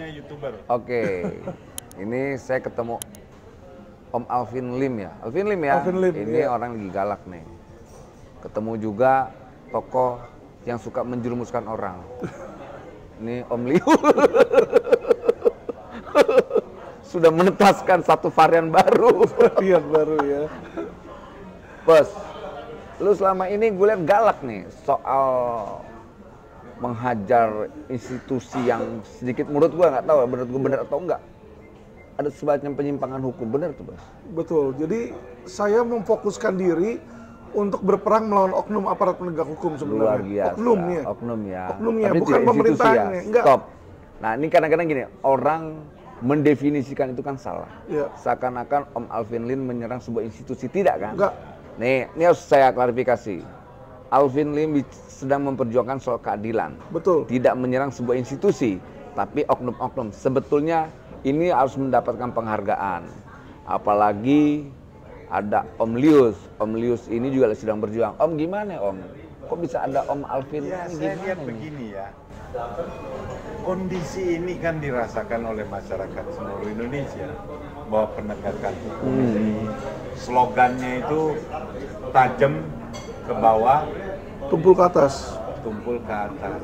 namanya YouTuber. Oke. Ini saya ketemu Om Alvin Lim ya. Alvin Lim ya. Alvin Lim, ini iya. orang lagi galak nih. Ketemu juga tokoh yang suka menjerumuskan orang. Ini Om Liu. Sudah menetaskan satu varian baru. Varian baru ya. Bos, lu selama ini gue liat galak nih soal menghajar institusi yang sedikit menurut gue nggak tahu ya menurut gue benar atau enggak. Ada semacam penyimpangan hukum, benar tuh Bos? Betul. Jadi saya memfokuskan diri untuk berperang melawan oknum aparat penegak hukum sebenarnya. Luar biasa. Oknum ya. Oknumnya, bukan tidak institusi pemerintahnya. ya. Enggak. Stop. Nah ini kadang-kadang gini, orang mendefinisikan itu kan salah. Iya. Seakan-akan Om Alvin Lim menyerang sebuah institusi, tidak kan? Enggak. Nih, ini harus saya klarifikasi. Alvin Lim sedang memperjuangkan soal keadilan. Betul. Tidak menyerang sebuah institusi, tapi oknum-oknum. Sebetulnya ini harus mendapatkan penghargaan. Apalagi ada Om Lius. Om Lius ini juga sedang berjuang. Om gimana Om? Kok bisa ada Om Alvin? Ya, Ini saya gimana lihat nih? begini ya. Kondisi ini kan dirasakan oleh masyarakat seluruh Indonesia. Bahwa penegakan hukum ini slogannya itu tajam ke bawah, Tumpul ke atas. tumpul ke atas.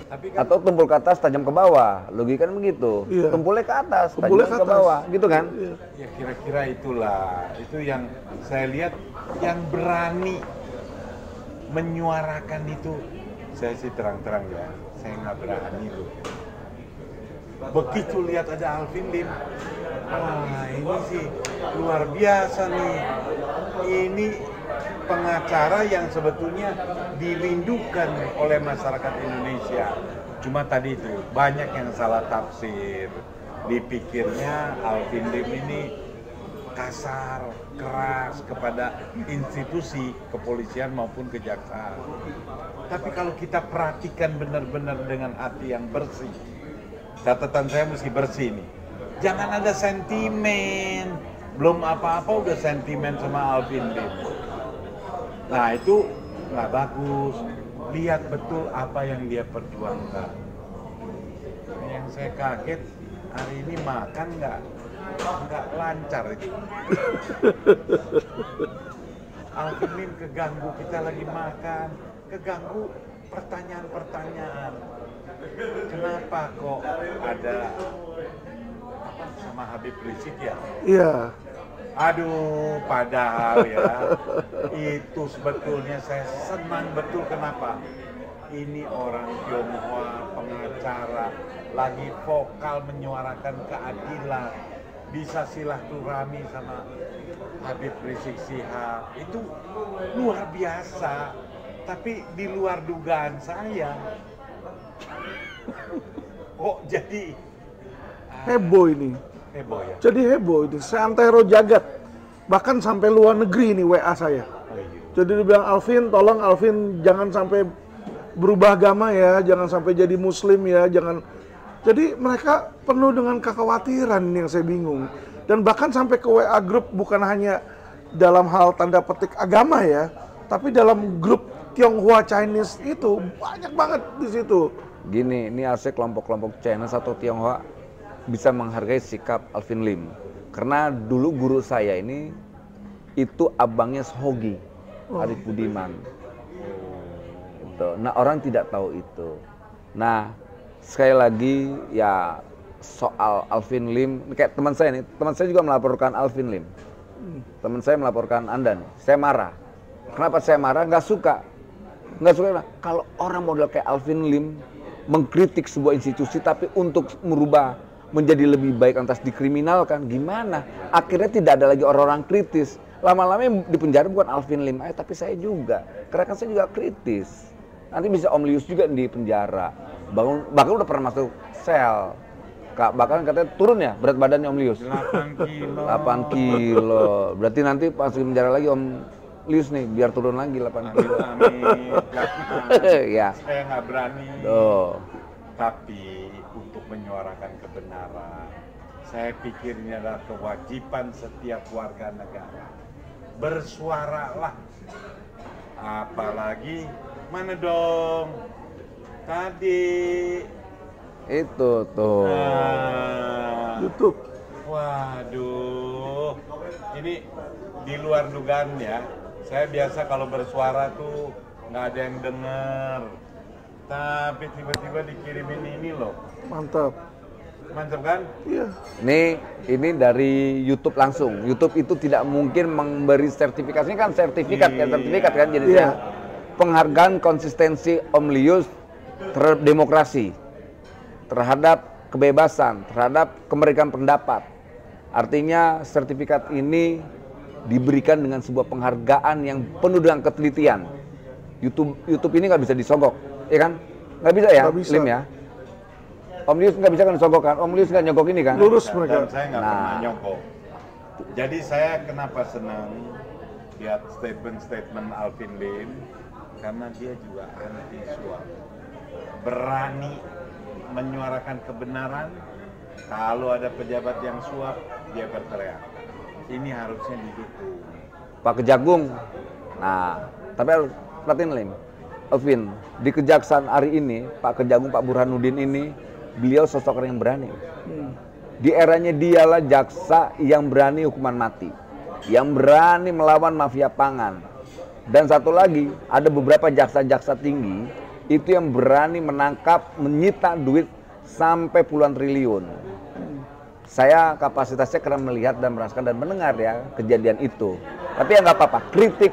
Tapi kan Atau tumpul ke atas, tajam ke bawah. Logika kan begitu. Iya. Tumpulnya ke atas, Tumpulnya tajam ke ke atas. bawah. Gitu kan? Iya. ya kira-kira itulah. Itu yang saya lihat yang berani menyuarakan itu. Saya sih terang-terang ya, saya nggak berani loh. Begitu lihat ada Alvin Lim, wah ini sih luar biasa nih. Ini pengacara yang sebetulnya dirindukan oleh masyarakat Indonesia. Cuma tadi itu banyak yang salah tafsir. Dipikirnya Alvin Lim ini kasar, keras kepada institusi kepolisian maupun kejaksaan. Tapi kalau kita perhatikan benar-benar dengan hati yang bersih, catatan saya mesti bersih nih. Jangan ada sentimen. Belum apa-apa udah sentimen sama Alvin Lim. Nah itu nggak bagus. Lihat betul apa yang dia perjuangkan. Yang saya kaget hari ini makan nggak lancar itu. Alvin Lim keganggu, kita lagi makan, keganggu pertanyaan-pertanyaan. Kenapa kok ada apa sama Habib Rizik ya? Iya. Aduh, padahal ya itu sebetulnya saya senang betul. Kenapa? Ini orang Tionghoa, pengacara, lagi vokal menyuarakan keadilan, bisa silaturahmi sama Habib Rizik Syihab, itu luar biasa. Tapi di luar dugaan saya, kok jadi Heboh ini. heboh ya? Jadi heboh ini. Seantero jagat. Bahkan sampai luar negeri ini WA saya. Oh iya. Jadi dia bilang, Alvin, tolong Alvin jangan sampai berubah agama ya, jangan sampai jadi muslim ya, jangan. Jadi mereka penuh dengan kekhawatiran ini yang saya bingung. Dan bahkan sampai ke WA grup bukan hanya dalam hal tanda petik agama ya, tapi dalam grup Tionghoa Chinese itu banyak banget di situ. Gini, ini harusnya kelompok-kelompok Chinese atau Tionghoa bisa menghargai sikap Alvin Lim. Karena dulu guru saya ini itu abangnya Sohogi, Arif Budiman. Gitu. Nah orang tidak tahu itu. Nah sekali lagi ya soal Alvin Lim, kayak teman saya nih, teman saya juga melaporkan Alvin Lim. Teman saya melaporkan Anda nih, saya marah. Kenapa saya marah? Nggak suka. Kalau orang model kayak Alvin Lim mengkritik sebuah institusi tapi untuk merubah menjadi lebih baik lantas dikriminalkan, gimana? Akhirnya tidak ada lagi orang-orang kritis. Lama-lama yang di penjara bukan Alvin Lim, tapi saya juga. Karena kan saya juga kritis. Nanti bisa Om Lius juga di penjara. Bahkan udah pernah masuk sel. Bahkan katanya turun ya berat badannya Om Lius. 8 kilo. 8 kilo. Berarti nanti masuk penjara lagi Om Lius nih, biar turun lagi 8 kilo. Amin. Ya. Saya nggak berani. Tuh. Tapi untuk menyuarakan kebenaran, saya pikir ini adalah kewajiban setiap warga negara. Bersuaralah. Apalagi mana dong? Tadi Itu tuh. YouTube. Waduh, ini di luar dugaan ya. Saya biasa kalau bersuara tuh nggak ada yang denger. Tapi tiba-tiba dikirimin ini loh. Mantap. Mantap kan? Iya. Ini dari YouTube langsung. YouTube itu tidak mungkin memberi sertifikasi, ini kan sertifikat Iya. sertifikat kan jadi Iya. penghargaan konsistensi Om Lius terhadap demokrasi, terhadap kebebasan, terhadap kemerdekaan pendapat. Artinya sertifikat ini diberikan dengan sebuah penghargaan yang penuh dengan ketelitian. YouTube ini nggak bisa disogok, ya kan? Nggak bisa ya, Nggak bisa. Lim ya? Om Lius nggak bisa kan disogok kan? Om Lius nggak nyogok ini kan? Lurus Dan mereka. saya nggak pernah nyogok. Jadi saya kenapa senang lihat statement Alvin Lim, karena dia juga anti suap. Berani menyuarakan kebenaran. Kalau ada pejabat yang suap, dia berteriak. Ini harusnya didukung. Pak Kejagung. Nah, tapi harus perhatiin Lim. Alvin, di Kejaksaan hari ini, Pak Kejagung, Pak Burhanuddin ini, beliau sosok orang yang berani. Di eranya dialah jaksa yang berani hukuman mati, yang berani melawan mafia pangan. Dan satu lagi, ada beberapa jaksa-jaksa tinggi itu yang berani menangkap, menyita duit sampai puluhan triliun. Saya kapasitasnya karena melihat dan merasakan dan mendengar ya kejadian itu. Tapi ya nggak apa-apa, kritik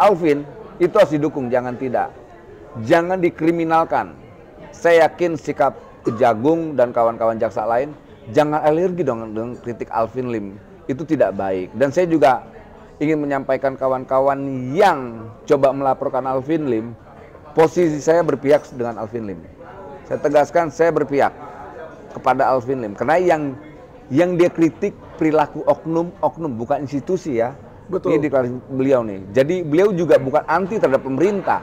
Alvin itu harus didukung, jangan tidak. Jangan dikriminalkan. Saya yakin sikap Kejagung dan kawan-kawan jaksa lain, jangan alergi dong dengan kritik Alvin Lim. Itu tidak baik. Dan saya juga ingin menyampaikan kawan-kawan yang coba melaporkan Alvin Lim, posisi saya berpihak dengan Alvin Lim. Saya tegaskan, saya berpihak kepada Alvin Lim. Karena yang dia kritik perilaku oknum bukan institusi ya. Betul. Ini deklarasi beliau nih. Jadi beliau juga bukan anti terhadap pemerintah.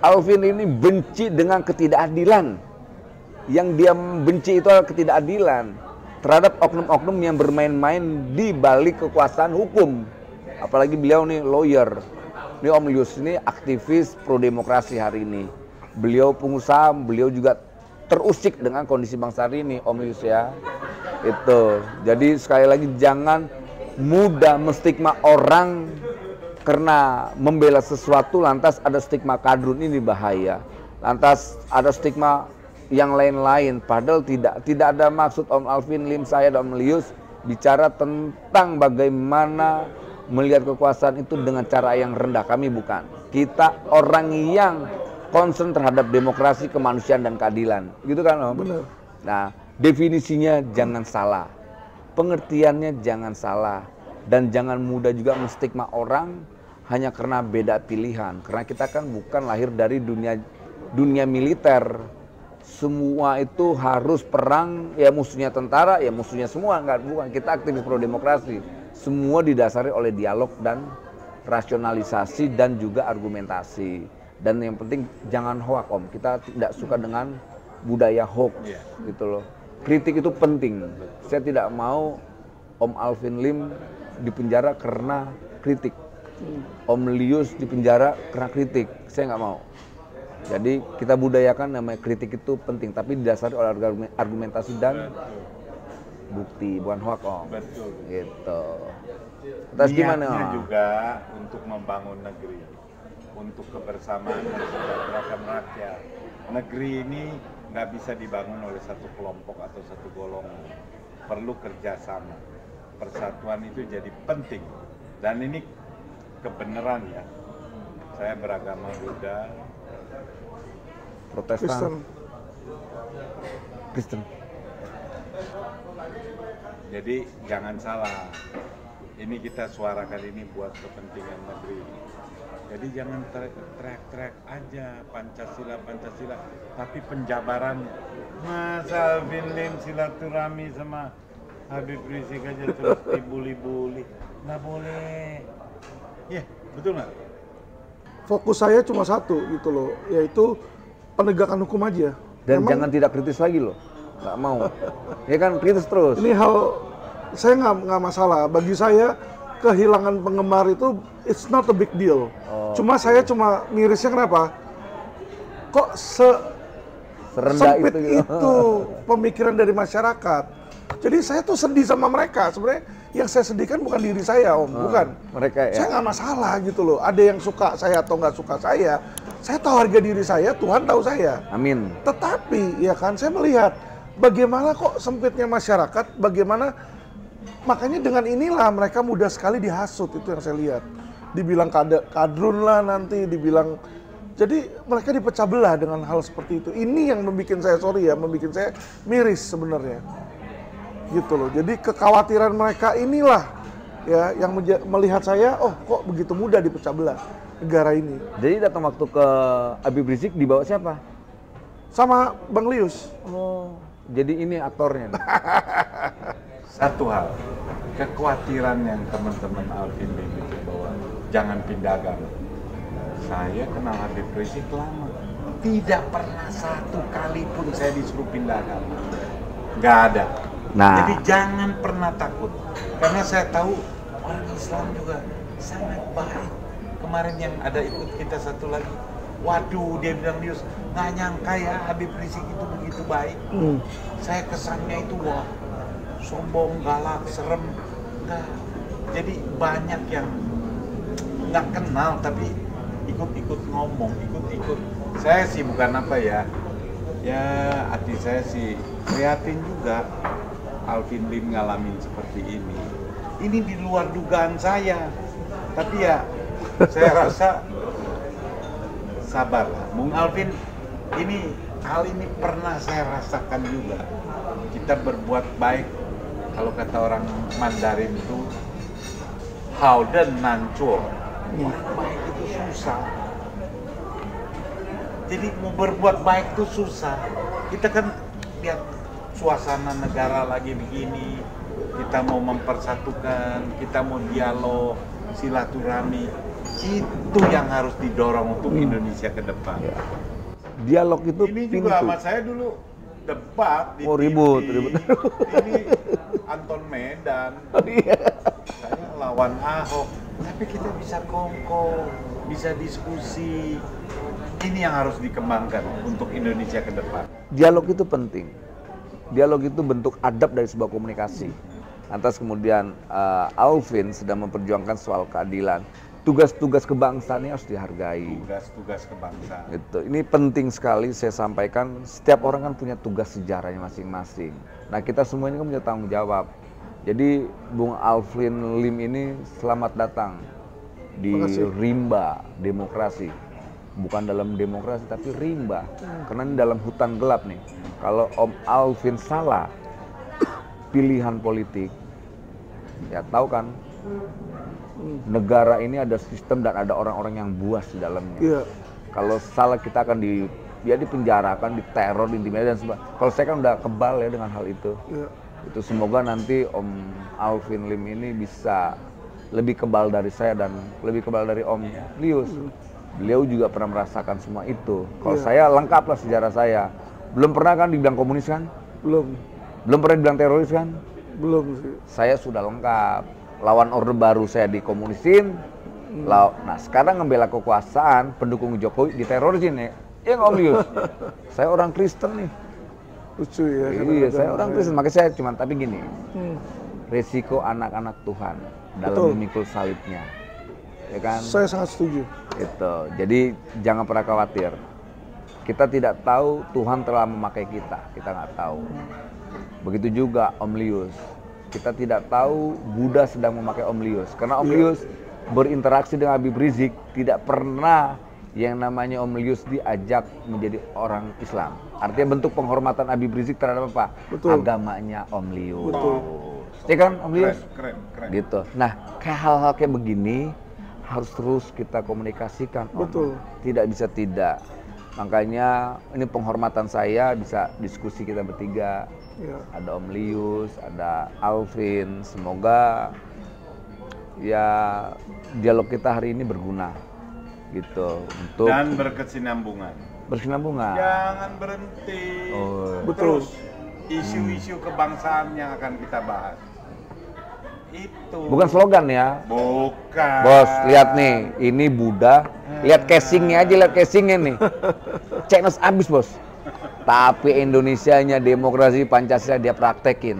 Alvin ini benci dengan ketidakadilan. Yang dia benci itu adalah ketidakadilan terhadap oknum-oknum yang bermain-main di balik kekuasaan hukum. Apalagi beliau nih lawyer. Ini Om Lius ini aktivis pro demokrasi hari ini. Beliau pengusaha, beliau juga terusik dengan kondisi bangsa hari ini, Om Lius ya. Itu. Jadi sekali lagi jangan mudah menstigma orang karena membela sesuatu lantas ada stigma kadrun, ini bahaya. Lantas ada stigma yang lain-lain, padahal tidak ada maksud Om Alvin Lim, saya dan Om Lius bicara tentang bagaimana melihat kekuasaan itu dengan cara yang rendah. Kami bukan. Kita orang yang concern terhadap demokrasi, kemanusiaan dan keadilan. Gitu kan Om? Benar. Nah, definisinya jangan salah. Pengertiannya jangan salah. Dan jangan mudah juga menstigma orang hanya karena beda pilihan. Karena kita kan bukan lahir dari dunia militer. Semua itu harus perang, ya musuhnya tentara, ya musuhnya semua, enggak, bukan. Kita aktivis pro demokrasi. Semua didasari oleh dialog dan rasionalisasi dan juga argumentasi. Dan yang penting jangan hoak Om. Kita tidak suka dengan budaya hoax gitu loh. Kritik itu penting. Saya tidak mau Om Alvin Lim dipenjara karena kritik. Om Lius dipenjara karena kritik. Saya nggak mau. Jadi kita budayakan namanya kritik itu penting, tapi didasari oleh argumentasi dan bukti, bukan hoax Om. Betul. Gitu. Terus gimana Niatnya Om? juga untuk membangun negeri, untuk kebersamaan dan kesejahterakan rakyat. Negeri ini nggak bisa dibangun oleh satu kelompok atau satu golongan. Perlu kerjasama. Persatuan itu jadi penting. Dan ini kebenaran ya. Saya beragama Buddha, Protestan, Kristen. jadi jangan salah. Ini kita suarakan ini buat kepentingan negeri. Jadi jangan teriak-teriak aja Pancasila, Pancasila. Tapi penjabaran Mas Alvin Lim silaturahmi sama Habib Rizik aja terus dibuli-buli. Nggak boleh. Ya, betul nggak? Fokus saya cuma satu gitu loh, yaitu penegakan hukum aja. Dan Memang jangan tidak kritis lagi loh, nggak mau. Ya kan kritis terus. ini hal saya nggak masalah. Bagi saya kehilangan penggemar itu it's not a big deal. Oh, Saya cuma mirisnya kenapa? Kok Serendah sempit itu, gitu. itu pemikiran dari masyarakat. Jadi saya tuh sedih sama mereka. Sebenarnya yang saya sedihkan bukan diri saya, Om, bukan. Mereka ya. Saya nggak masalah gitu loh. Ada yang suka saya atau nggak suka saya tahu harga diri saya, Tuhan tahu saya. Amin. Tetapi ya kan saya melihat bagaimana kok sempitnya masyarakat, bagaimana makanya dengan inilah mereka mudah sekali dihasut, itu yang saya lihat. Dibilang kadrun lah nanti, dibilang, jadi mereka dipecah belah dengan hal seperti itu. Ini yang membuat saya membuat saya miris sebenarnya. Gitu loh. Jadi kekhawatiran mereka inilah ya yang melihat saya, oh kok begitu mudah dipecah belah negara ini. Jadi datang waktu ke Habib Rizik dibawa siapa? Sama Bang Lius. Oh, jadi ini aktornya. Satu hal, kekhawatiran yang teman-teman Alvin Lim itu bahwa jangan pindah agama. Saya kenal Habib Rizik lama, tidak pernah satu kali pun saya disuruh pindah agama, nggak ada. Nah. Jadi jangan pernah takut, karena saya tahu orang Islam juga sangat baik. Kemarin yang ada ikut kita satu lagi, waduh dia bilang Lius, nggak nyangka ya Habib Rizik itu begitu baik. Saya kesannya itu wah sombong, galak, serem, enggak. Jadi banyak yang nggak kenal tapi ikut-ikut ngomong, ikut-ikut. Saya sih bukan apa ya hati saya sih prihatin juga Alvin Lim ngalamin seperti ini. Ini di luar dugaan saya, tapi ya saya rasa sabarlah. Bung Alvin, hal ini pernah saya rasakan juga. Kita berbuat baik, kalau kata orang Mandarin itu Hauden Nancuo. Orang baik itu susah. Jadi mau berbuat baik itu susah. Kita kan lihat suasana negara lagi begini, kita mau mempersatukan, kita mau dialog, silaturahmi, itu yang harus didorong untuk Indonesia ke depan. Ya. Dialog itu Ini pintu. juga sama saya dulu debat di ribut. Ini Anton Medan, saya lawan Ahok, tapi kita bisa kongko, bisa diskusi. Ini yang harus dikembangkan untuk Indonesia ke depan. Dialog itu penting. Dialog itu bentuk adab dari sebuah komunikasi. Lantas kemudian Alvin sedang memperjuangkan soal keadilan. Tugas-tugas kebangsaan ini harus dihargai. Tugas-tugas kebangsaan. Gitu. Ini penting sekali saya sampaikan. Setiap orang kan punya tugas sejarahnya masing-masing. Nah kita semua ini kan punya tanggung jawab. Jadi Bung Alvin Lim ini selamat datang di rimba demokrasi. Bukan dalam demokrasi tapi rimba. Karena ini dalam hutan gelap nih. Kalau Om Alvin salah pilihan politik, ya tahu kan, negara ini ada sistem dan ada orang-orang yang buas di dalamnya. Iya. Kalau salah kita akan dipenjarakan, diteror, diintimidasi dan sebagainya. Kalau saya kan udah kebal ya dengan hal itu. Iya. Itu semoga nanti Om Alvin Lim ini bisa lebih kebal dari saya dan lebih kebal dari Om Lius. Beliau juga pernah merasakan semua itu. Kalau saya lengkap lah sejarah saya. Belum pernah kan dibilang komunis kan? Belum. Belum pernah dibilang teroris kan? Belum sih. Saya sudah lengkap. Lawan Orde Baru saya dikomunisin. Nah sekarang ngebela kekuasaan, pendukung Jokowi diterorisin ya. Ya Om Lius. Saya orang Kristen nih. Lucu ya. Iya, saya orang Kristen. Makanya saya cuma tapi gini. Resiko anak-anak Tuhan dalam memikul salibnya. Ya kan? Saya sangat setuju. Itu. Jadi jangan pernah khawatir. Kita tidak tahu Tuhan telah memakai kita nggak tahu. Begitu juga Om Lius. Kita tidak tahu Buddha sedang memakai Om Lius. Karena Om Lius berinteraksi dengan Habib Rizik, tidak pernah yang namanya Om Lius diajak menjadi orang Islam. Artinya bentuk penghormatan Habib Rizik terhadap apa? Betul. Agamanya Om Lius. Betul. Ya kan Om Lius? Keren. Gitu. Nah, kayak hal-hal kayak begini harus terus kita komunikasikan. Betul. Tidak bisa tidak. Makanya ini penghormatan saya bisa diskusi kita bertiga. Ya. Ada Om Lius, ada Alvin. Semoga ya dialog kita hari ini berguna gitu untuk Dan berkesinambungan. berkesinambungan. Jangan berhenti. Oh. Betul. Terus isu-isu kebangsaan yang akan kita bahas. Itu. Bukan slogan ya. Bukan. Bos, lihat nih, ini Buddha. Lihat casingnya aja, lihat casingnya nih. Ceknos abis bos. Tapi Indonesianya demokrasi Pancasila dia praktekin.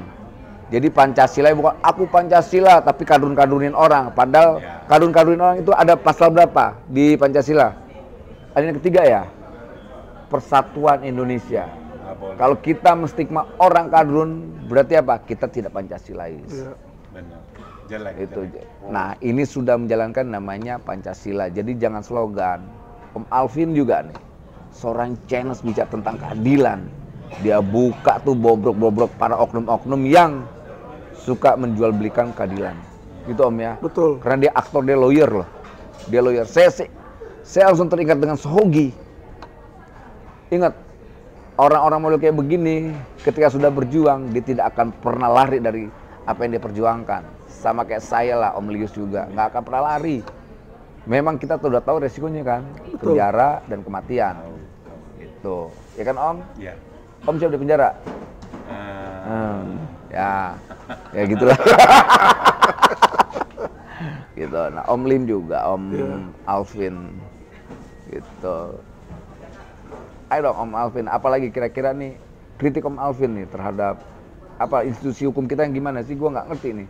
Jadi Pancasila bukan aku Pancasila tapi kadrun-kadrunin orang. Padahal kadrun-kadrunin orang itu ada pasal berapa di Pancasila? Ada yang ketiga ya? Persatuan Indonesia. Kalau kita menstigma orang kadrun berarti apa? Kita tidak Pancasilais. Iya. Benar. Jelek. Itu. Nah, ini sudah menjalankan namanya Pancasila. Jadi jangan slogan. Om Alvin juga nih, seorang channel bicara tentang keadilan. Dia buka tuh bobrok-bobrok para oknum-oknum yang suka menjual belikan keadilan. Gitu Om ya. Betul. Karena dia aktor, dia lawyer loh. Dia lawyer. Saya langsung teringat dengan Sohogi. Ingat, orang-orang model kayak begini, ketika sudah berjuang, dia tidak akan pernah lari dari apa yang dia perjuangkan. Sama kayak saya lah, Om Lius juga, nggak akan pernah lari. Memang kita sudah tahu resikonya kan, Betul. penjara dan kematian. Gitu, ya kan Om? Iya. Om siap di penjara? Ya gitulah. Gitu. Nah, Om Lim juga, Om Alvin, gitu. Ayo dong Om Alvin, apalagi kira-kira nih kritik Om Alvin nih terhadap apa institusi hukum kita yang gimana sih? Gua nggak ngerti nih.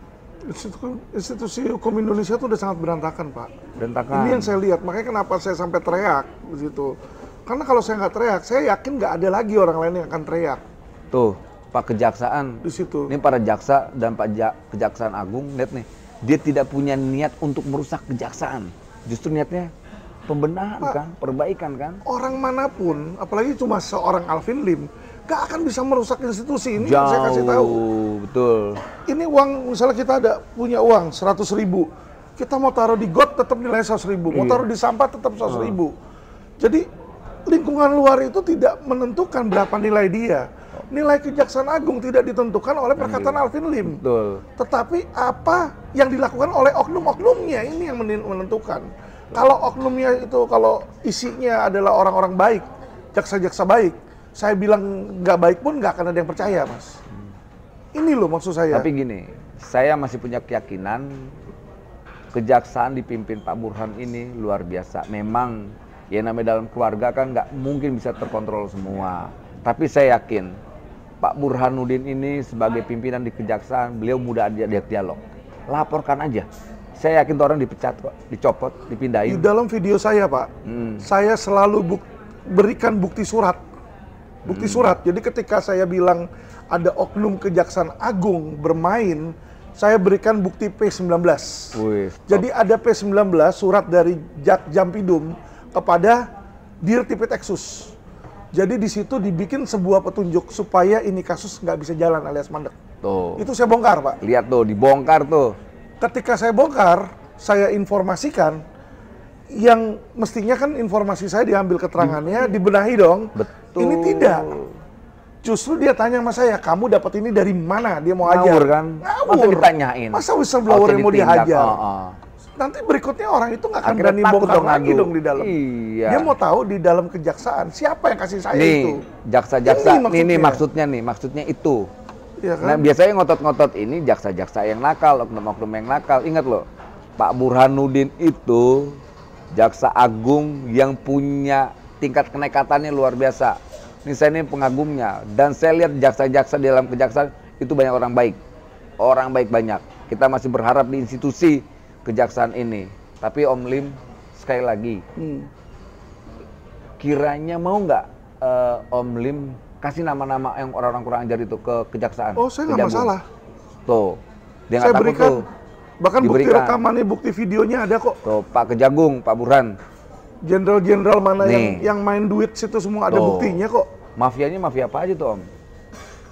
Institusi hukum Indonesia itu udah sangat berantakan, Pak. Berantakan. Ini yang saya lihat, makanya kenapa saya sampai teriak di situ. Karena kalau saya nggak teriak, saya yakin nggak ada lagi orang lain yang akan teriak Tuh, Pak Kejaksaan. di situ. Ini para jaksa dan Kejaksaan Agung, lihat nih, dia tidak punya niat untuk merusak kejaksaan. Justru niatnya pembenahan Pak, kan, perbaikan kan. Orang manapun, apalagi cuma seorang Alvin Lim, nggak akan bisa merusak institusi ini. Jauh, Saya kasih tahu. betul. Ini uang, misalnya kita ada punya uang 100.000, kita mau taruh di got tetap nilai 100.000, mau taruh di sampah tetap 100.000. Jadi lingkungan luar itu tidak menentukan berapa nilai dia. Nilai Kejaksaan Agung tidak ditentukan oleh perkataan Alvin Lim. Betul. Tetapi apa yang dilakukan oleh oknum-oknumnya ini yang menentukan. Kalau oknumnya itu, kalau isinya adalah orang-orang baik, jaksa-jaksa baik, saya bilang nggak baik pun nggak akan ada yang percaya, Mas. Ini loh maksud saya. Tapi gini, saya masih punya keyakinan kejaksaan dipimpin Pak Burhan ini luar biasa. Memang ya namanya dalam keluarga kan nggak mungkin bisa terkontrol semua. Tapi saya yakin Pak Burhanuddin ini sebagai pimpinan di kejaksaan, beliau mudah diajak dialog. Laporkan aja. Saya yakin tuh orang dipecat kok, dicopot, Di dipindahin. dalam video saya, Pak, saya selalu berikan bukti surat. Bukti surat. Jadi ketika saya bilang ada oknum Kejaksaan Agung bermain, saya berikan bukti P19. Wih, Jadi ada P19 surat dari Jampidum kepada Dir Tipitexus. Jadi di situ dibikin sebuah petunjuk supaya ini kasus nggak bisa jalan alias mandek. tuh. Itu saya bongkar, Pak. Lihat tuh, dibongkar tuh. Ketika saya bongkar, saya informasikan yang mestinya kan informasi saya diambil keterangannya, dibenahi dong. Betul. Ini tidak. Justru dia tanya sama saya, kamu dapat ini dari mana? Dia mau ajar. Ngawur kan? Ngawur. Masa ditanyain? Masa whistleblower Harusnya yang mau ditindak. dihajar? Oh. Nanti berikutnya orang itu nggak akan Akhirnya berani takut bongkar dong lagi ngadu. dong di dalam. Iya. Dia mau tahu di dalam kejaksaan siapa yang kasih saya itu. Nih, jaksa-jaksa, ini maksudnya. maksudnya itu. Iya kan? Nah, biasanya ngotot-ngotot ini jaksa-jaksa yang nakal, oknum-oknum yang nakal. Ingat loh, Pak Burhanuddin itu jaksa agung yang punya tingkat kenekatannya luar biasa. Ini saya ini pengagumnya, dan saya lihat jaksa-jaksa di dalam kejaksaan itu banyak orang baik. Orang baik banyak. Kita masih berharap di institusi kejaksaan ini. Tapi Om Lim, sekali lagi, kiranya mau nggak Om Lim kasih nama-nama yang orang-orang kurang ajar itu ke kejaksaan? Oh, saya nggak Kejagung. masalah. Tuh, dia Saya nggak takut berikan, tuh. bahkan bukti Diberikan. rekamannya, bukti videonya ada kok. Tuh, Pak Kejagung, Pak Burhan. Jenderal-jenderal mana Nih. yang main duit situ semua ada Tuh. buktinya kok. Mafianya mafia apa aja tuh Om?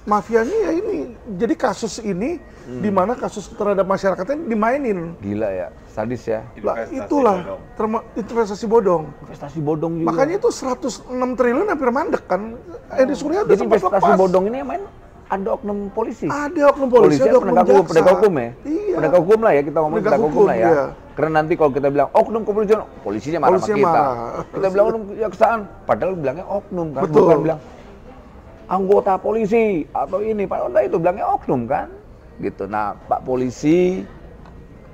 Mafianya ya ini. Jadi kasus ini di mana kasus terhadap masyarakatnya dimainin. Gila ya, sadis ya. Lah Investasi itulah bodong. investasi bodong. Investasi bodong juga. Makanya itu 106 triliun hampir mandek kan. Edi Surya udah jadi sempat investasi lepas. bodong ini yang main ada oknum polisi. Ada oknum polisi, ada oknum penegak hukum, jaksa. penegak hukum ya. Iya. Penegak hukum lah ya, kita ngomong Penegak penegak hukum hukum, lah ya. iya. Karena nanti kalau kita bilang oknum kepolisian, polisinya marah sama Polisinya kita. marah. Kita bilang oknum kejaksaan, padahal bilangnya oknum kan, Betul. bukan bilang anggota polisi atau ini, padahal itu bilangnya oknum kan. Gitu. Nah, Pak Polisi,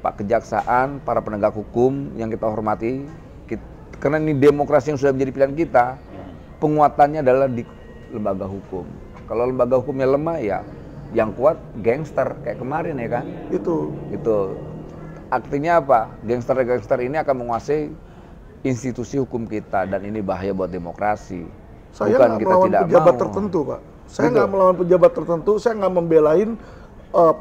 Pak Kejaksaan, para penegak hukum yang kita hormati, karena ini demokrasi yang sudah menjadi pilihan kita, penguatannya adalah di lembaga hukum. Kalau lembaga hukumnya lemah ya yang kuat gangster kayak kemarin ya kan. Itu. Artinya apa? Gangster-gangster ini akan menguasai institusi hukum kita dan ini bahaya buat demokrasi. Saya Bukan nggak kita melawan tidak pejabat mau. tertentu, Pak. Saya nggak melawan pejabat tertentu, saya nggak membelain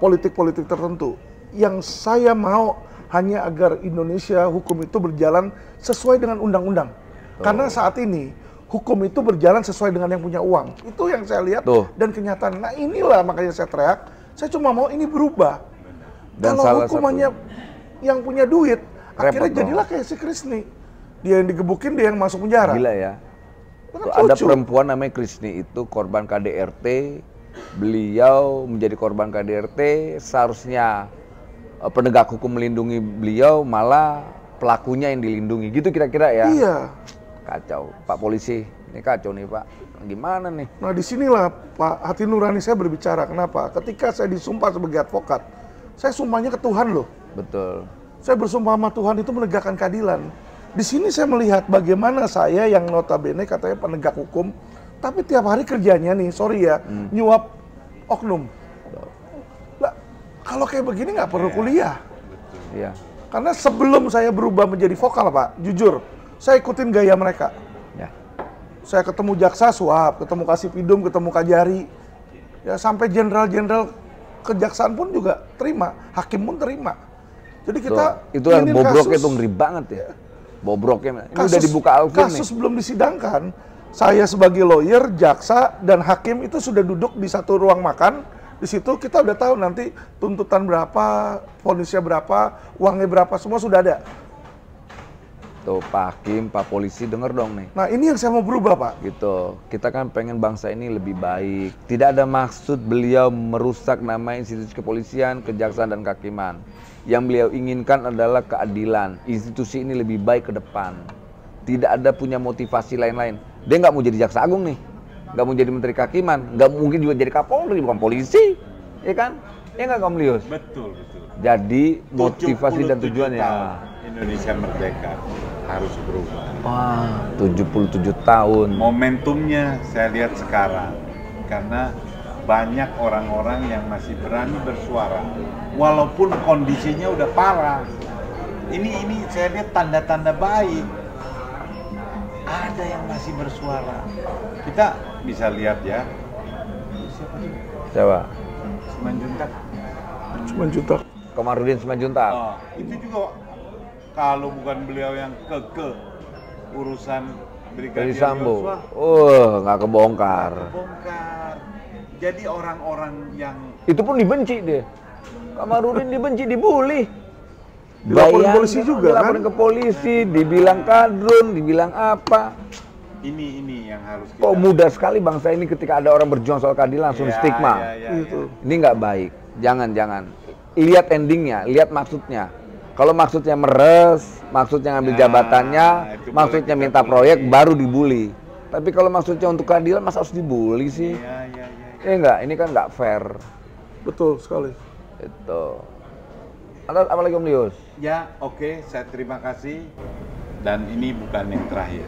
politik-politik tertentu. Yang saya mau hanya agar Indonesia hukum itu berjalan sesuai dengan undang-undang. Karena saat ini hukum itu berjalan sesuai dengan yang punya uang. Itu yang saya lihat dan kenyataan. Nah inilah makanya saya teriak, saya cuma mau ini berubah. Dan kalau hukumannya yang punya duit, akhirnya dong. jadilah kayak si Krisni. Dia yang digebukin, dia yang masuk penjara. Gila ya. Kan Ada lucu. perempuan namanya Krisni itu korban KDRT. Beliau menjadi korban KDRT, seharusnya penegak hukum melindungi beliau, malah pelakunya yang dilindungi. Gitu kira-kira ya. Iya. Kacau, Pak Polisi. Ini kacau nih Pak. Gimana nih? Nah disinilah Pak hati nurani saya berbicara. Kenapa? Ketika saya disumpah sebagai advokat, saya sumpahnya ke Tuhan loh. Betul. Saya bersumpah sama Tuhan itu menegakkan keadilan. Di sini saya melihat bagaimana saya yang notabene katanya penegak hukum, tapi tiap hari kerjanya nih, sorry ya, nyuap oknum. Lah, kalau kayak begini nggak perlu kuliah. Iya. Karena sebelum saya berubah menjadi vokal Pak, jujur, saya ikutin gaya mereka. Ya. Saya ketemu jaksa suap, ketemu Kasipidum, ketemu Kajari, ya sampai jenderal-jenderal kejaksaan pun juga terima, hakim pun terima. Jadi kita itu yang ingin bobroknya kasus- tuh ngeri banget ya. Bobroknya. Ini kasus, udah dibuka Alvin kasus nih. belum disidangkan, saya sebagai lawyer, jaksa, dan hakim itu sudah duduk di satu ruang makan. Di situ kita udah tahu nanti tuntutan berapa, vonisnya berapa, uangnya berapa, semua sudah ada. Tuh Pak Hakim, Pak Polisi denger dong nih. Nah ini yang saya mau berubah Pak. Gitu. Kita kan pengen bangsa ini lebih baik. Tidak ada maksud beliau merusak nama institusi kepolisian, kejaksaan, dan kehakiman. Yang beliau inginkan adalah keadilan. Institusi ini lebih baik ke depan. Tidak ada punya motivasi lain-lain. Dia nggak mau jadi jaksa agung nih. Nggak mau jadi menteri kehakiman. Nggak mungkin juga jadi kapolri, bukan polisi. Ya kan? Ya nggak Kamu Lius? Betul. Jadi motivasi dan 77 tujuannya. tahun Indonesia merdeka harus berubah. Wah, 77 tahun. Momentumnya saya lihat sekarang karena banyak orang-orang yang masih berani bersuara walaupun kondisinya udah parah. Ini saya lihat tanda-tanda baik. Ada yang masih bersuara. Kita bisa lihat ya. Siapa sih? Coba. Simanjuntak. Cuma juta. Komarudin Simanjuntak. Oh, itu juga kalau bukan beliau yang keke urusan Brigadir Ferdy Sambo. Yosua, Nggak kebongkar. bongkar. Jadi orang-orang yang Itu pun dibenci dia. Kamarudin dibenci, dibully. Dilaporin polisi juga, dilaporin kan? ke polisi, dibilang kadrun, dibilang apa. ini yang harus kita Kok mudah sekali bangsa ini ketika ada orang berjuang soal keadilan langsung Ya, stigma. Itu. Ini nggak baik. Jangan. Lihat endingnya, lihat maksudnya. Kalau maksudnya meres, maksudnya ngambil Nah, jabatannya, itu maksudnya boleh kita minta proyek, bully. baru dibully. Tapi kalau maksudnya untuk keadilan, masa harus dibully sih? Ya. Enggak, ini kan nggak fair. Betul sekali. Itu. Ada apa lagi Om Lius? Ya, oke, saya terima kasih. Dan ini bukan yang terakhir.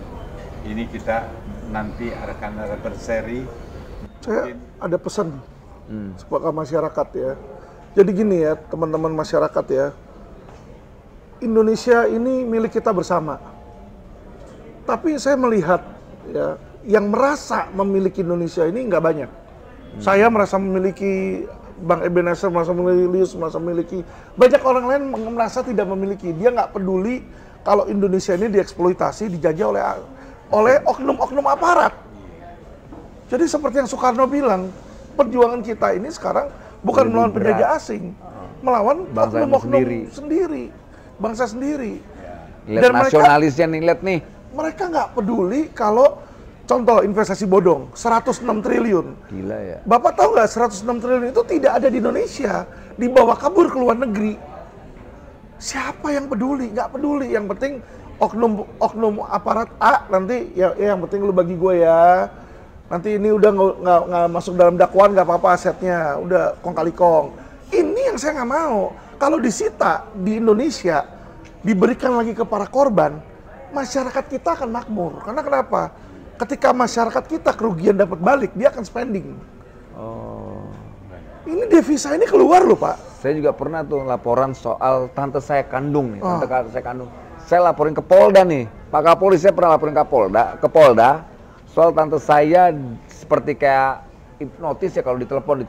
Ini kita nanti akan ada berseri. Saya ada pesan kepada masyarakat ya. Jadi gini ya, teman-teman masyarakat ya. Indonesia ini milik kita bersama. Tapi saya melihat ya, yang merasa memiliki Indonesia ini nggak banyak. Saya merasa memiliki, Bang Ebenezer merasa memiliki, Lius merasa memiliki. Banyak orang lain merasa tidak memiliki. Dia nggak peduli kalau Indonesia ini dieksploitasi, dijajah oleh oknum-oknum aparat. Jadi seperti yang Soekarno bilang, perjuangan kita ini sekarang bukan Lebih melawan berat. penjajah asing, melawan Bangsa oknum-oknum sendiri. sendiri, bangsa sendiri. Lihat Dan mereka- nasionalisnya nih, lihat nih. Mereka nggak peduli kalau contoh investasi bodong 106 triliun. Gila ya. Bapak tahu nggak 106 triliun itu tidak ada di Indonesia, dibawa kabur ke luar negeri. Siapa yang peduli? Nggak peduli. Yang penting oknum aparat A nanti ya yang penting lu bagi gue ya. Nanti ini udah nggak masuk dalam dakwaan nggak apa-apa asetnya, udah kong kali kong. Ini yang saya nggak mau. Kalau disita di Indonesia diberikan lagi ke para korban, masyarakat kita akan makmur. Karena kenapa? Ketika masyarakat kita kerugian dapat balik, dia akan spending. Oh. Ini devisa ini keluar loh Pak. Saya juga pernah tuh laporan soal tante saya kandung nih, tante saya kandung. Saya laporin ke Polda nih, Pak Kapolri, saya pernah laporin ke Polda soal tante saya seperti kayak hipnotis ya, kalau ditelepon,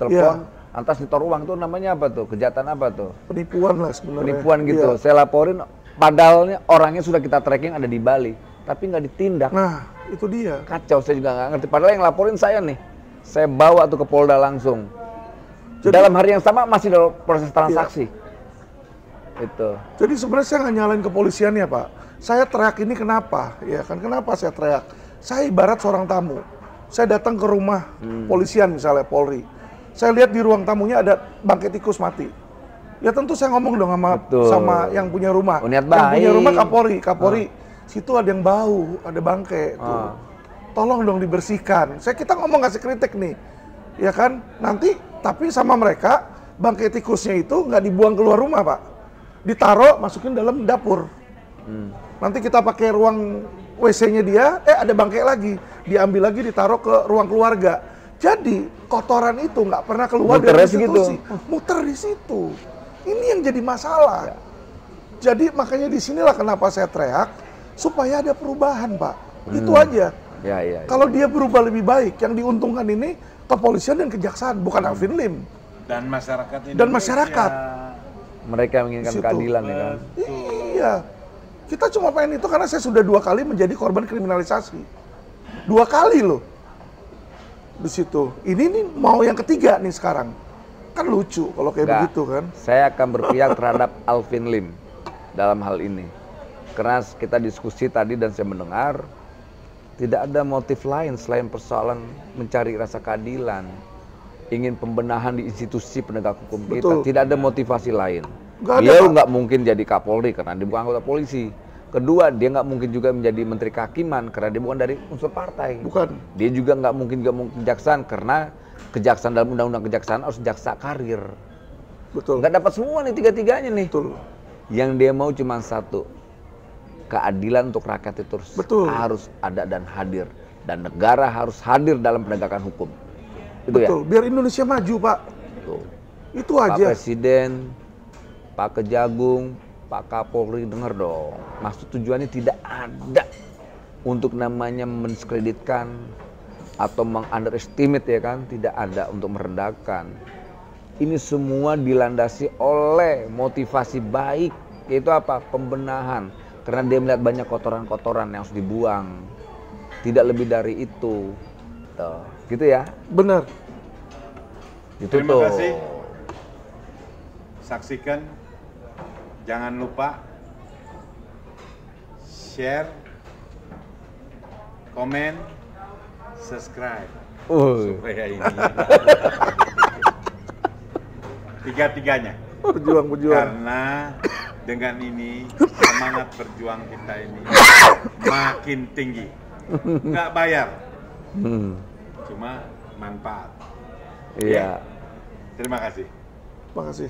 lantas nyetor uang tuh namanya apa tuh? Kejahatan apa tuh? Penipuan lah sebenarnya. Penipuan gitu. Saya laporin, padahal orangnya sudah kita tracking ada di Bali, tapi nggak ditindak. Nah, itu dia. Kacau, saya juga nggak ngerti. Padahal yang laporin saya nih, saya bawa tuh ke Polda langsung. Jadi, dalam hari yang sama masih dalam proses transaksi. Itu. Jadi sebenarnya saya nggak nyalain kepolisiannya Pak. Saya teriak ini kenapa? Ya kan, kenapa saya teriak? Saya ibarat seorang tamu. Saya datang ke rumah polisian misalnya, Polri. Saya lihat di ruang tamunya ada bangkai tikus mati. Ya tentu saya ngomong dong sama yang punya rumah. Niat yang punya baik. rumah Kapolri, situ ada yang bau, ada bangkai tuh. Tolong dong dibersihkan. Kita ngomong kasih kritik nih. Ya kan? Nanti tapi sama mereka bangkai tikusnya itu nggak dibuang keluar rumah Pak. Ditaruh, masukin dalam dapur. Nanti kita pakai ruang WC-nya dia, ada bangkai lagi. Diambil lagi, ditaruh ke ruang keluarga. Jadi kotoran itu nggak pernah keluar dari institusi. Muter di situ. Ini yang jadi masalah. Jadi makanya disinilah kenapa saya teriak, supaya ada perubahan Pak. Itu aja. Ya. Kalau dia berubah lebih baik, yang diuntungkan ini kepolisian dan kejaksaan, bukan Alvin Lim. Dan masyarakat Indonesia. Dan masyarakat. Mereka menginginkan keadilan ya kan. Iya. Kita cuma pengen itu karena saya sudah 2 kali menjadi korban kriminalisasi. 2 kali loh. Di situ. Ini nih mau yang ketiga nih sekarang. Kan lucu kalau kayak begitu kan. Saya akan berpihak terhadap Alvin Lim dalam hal ini. Karena kita diskusi tadi dan saya mendengar tidak ada motif lain selain persoalan mencari rasa keadilan, ingin pembenahan di institusi penegak hukum kita. Betul. Tidak ada motivasi lain. Dia nggak mungkin jadi Kapolri karena dia bukan anggota polisi. Kedua, dia nggak mungkin juga menjadi Menteri Kehakiman karena dia bukan dari unsur partai. Bukan. Dia juga nggak mungkin kejaksaan karena kejaksaan dalam undang-undang kejaksaan harus jaksa karir. Betul. Nggak dapat semua nih tiga-tiganya nih. Betul. Yang dia mau cuma satu, keadilan untuk rakyat itu harus ada dan hadir, dan negara harus hadir dalam penegakan hukum. Itu Betul. Biar Indonesia maju Pak. Tuh. Itu Pak aja. Presiden, Pak Kejagung, Pak Kapolri, dengar dong. Maksud tujuannya tidak ada untuk namanya mendiskreditkan atau meng-underestimate ya kan, tidak ada untuk merendahkan. Ini semua dilandasi oleh motivasi baik, yaitu apa? Pembenahan. Karena dia melihat banyak kotoran-kotoran yang harus dibuang. Tidak lebih dari itu. Tuh, gitu ya. Benar. Gitu Terima tuh. kasih. Saksikan. Jangan lupa share, komen, subscribe. Supaya ini tiga-tiganya. Pejuang-pejuang. Karena dengan ini semangat berjuang kita ini makin tinggi. Nggak bayar, cuma manfaat. Iya. Terima kasih. Terima kasih.